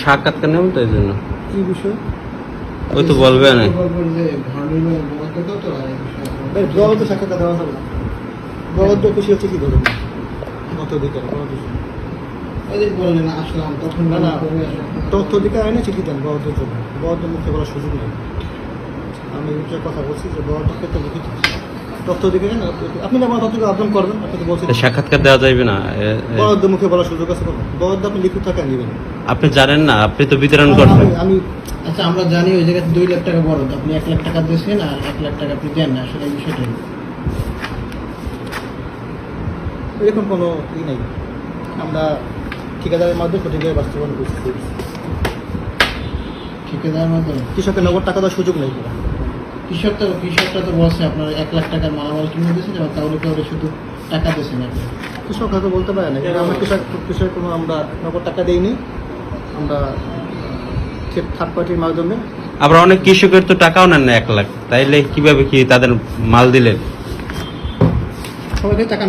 সাক্ষাৎকার নেব তো এই জন্য। কি বিষয়? ওই তো বলবে না। বরাদ্দ সাক্ষাৎকার দেওয়া হবে না। বরাদ্দ খুশি হচ্ছে কি ধরুন তথ্য অধিকার বললেন আসলাম তখন না তথ্য অধিকার আইনে চিঠি দেন বরাদ্দের জন্য। বরাদ্দ মুখে বলার সুযোগ নেই। আমি এই বিষয়ে কথা বলছি যে বরাদ্দ ক্ষেত্রে লিখিত তথ্য অধিকার আপনি আমার তথ্য আবেদন করবেন। আপনাকে বলছি সাক্ষাৎকার দেওয়া যাবে না। বরাদ্দ মুখে বলার সুযোগ আছে কোনো? বরাদ্দ আপনি লিখিত টাকা নেবেন। আপনি জানেন না, আপনি তো বিতরণ করবেন। আমি আচ্ছা আমরা জানি ওই জায়গায় 2 লাখ টাকা বরাদ্দ, আপনি 1 লাখ টাকা দিয়েছেন আর 1 লাখ টাকা আপনি দেন না, আসলে এই বিষয়টা এরকম কোনো ই নেই। আমরা ঠিকাদারের মাধ্যমে সঠিক জায়গায় বাস্তবায়ন করছি। ঠিকাদারের মাধ্যমে কৃষকের নগদ টাকা দেওয়ার সুযোগ নেই। কৃষকটা তো বলছে আপনার 1 লাখ টাকার মালামাল কিনে দিয়েছেন এবং কাউরে শুধু টাকা দিয়েছেন। কৃষক হয়তো বলতে পারে না, আমরা কৃষক কোনো আমরা নগদ টাকা দিইনি, আমরা থার্ড পার্টির মাধ্যমে। আবার অনেক কৃষকের তো টাকাও নেন না 1 লাখ, তাইলে কিভাবে কি তাদের মাল দিলেন? সবাইকে টাকা